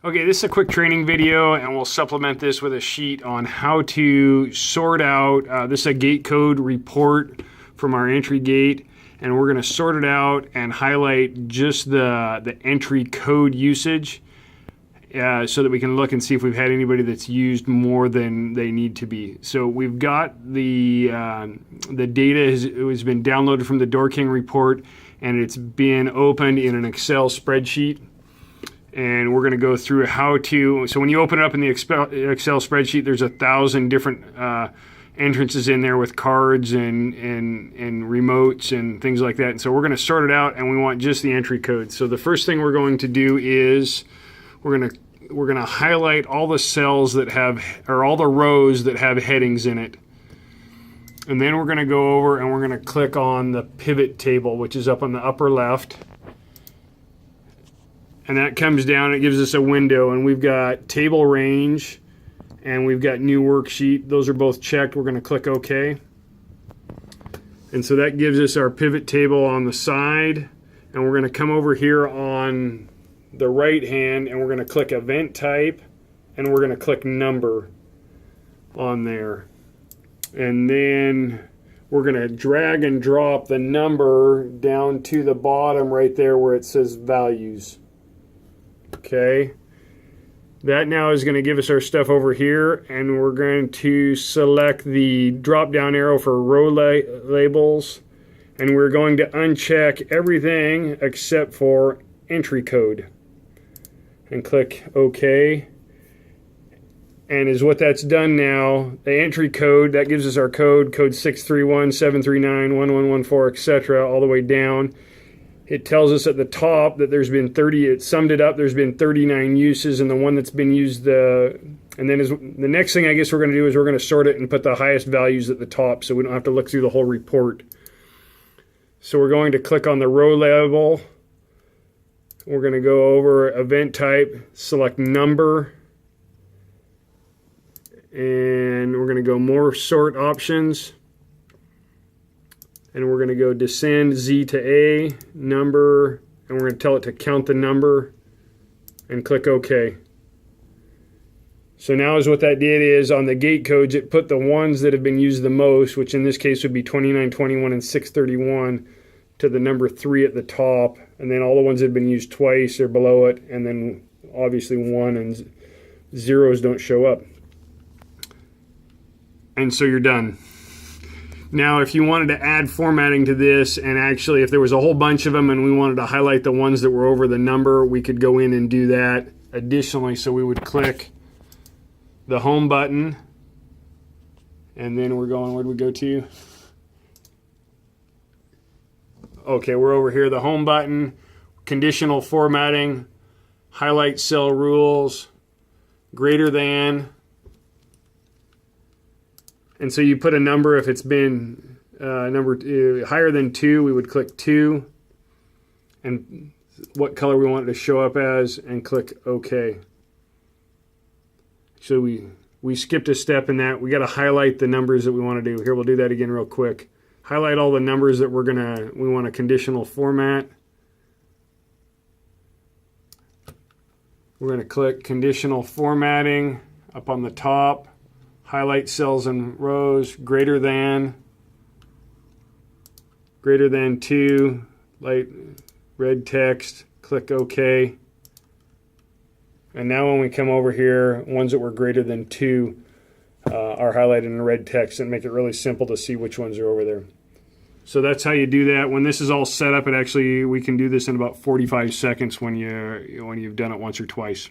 Okay, this is a quick training video, and we'll supplement this with a sheet on how to sort out, this is a gate code report from our entry gate, and we're going to sort it out and highlight just the entry code usage so that we can look and see if we've had anybody that's used more than they need to be. So we've got the data has been downloaded from the DoorKing report, and it's been opened in an Excel spreadsheet. And we're going to go through how to, so when you open it up in the Excel spreadsheet, there's 1,000 different entrances in there with cards and remotes and things like that. And so we're going to sort it out, and we want just the entry code. So the first thing we're going to do is we're going to highlight all the cells that have, or all the rows that have headings in it. And then we're going to go over and we're going to click on the pivot table, which is up on the upper left. And that comes down, it gives us a window, and we've got table range and we've got new worksheet. Those are both checked. We're going to click OK. And so that gives us our pivot table on the side, and we're going to come over here on the right hand and we're going to click event type, and we're going to click number on there. And then we're going to drag and drop the number down to the bottom right there where it says values. Okay, that now is going to give us our stuff over here, and we're going to select the drop down arrow for row labels, and we're going to uncheck everything except for entry code and click OK. And is what that's done now, the entry code, that gives us our code 631 739 1114, etc., all the way down. It tells us at the top that there's been 30, it summed it up, there's been 39 uses, and the one that's been used, and then the next thing I guess we're going to do is we're going to sort it and put the highest values at the top so we don't have to look through the whole report. So we're going to click on the row label. We're going to go over event type, select number, and we're going to go more sort options. And we're going to go descend Z to A, number, and we're going to tell it to count the number and click OK. So now is what that did is on the gate codes, it put the ones that have been used the most, which in this case would be 29, 21, and 631, to the number 3 at the top. And then all the ones that have been used twice are below it, and then obviously 1 and zeros don't show up. And so you're done. Now, if you wanted to add formatting to this, and actually if there was a whole bunch of them and we wanted to highlight the ones that were over the number, we could go in and do that additionally. So we would click the home button, and then we're going, where do we go to? Okay, we're over here, the home button, conditional formatting, highlight cell rules, greater than. And so you put a number. If it's been higher than 2, we would click 2, and what color we want it to show up as, and click OK. So we skipped a step in that. We got to highlight the numbers that we want to do. Here, we'll do that again real quick. Highlight all the numbers that we want a conditional format. We're going to click conditional formatting up on the top. Highlight cells and rows, greater than 2, light red text, click OK. And now when we come over here, ones that were greater than 2 are highlighted in red text, and make it really simple to see which ones are over there. So that's how you do that. When this is all set up, we can do this in about 45 seconds when you've done it once or twice.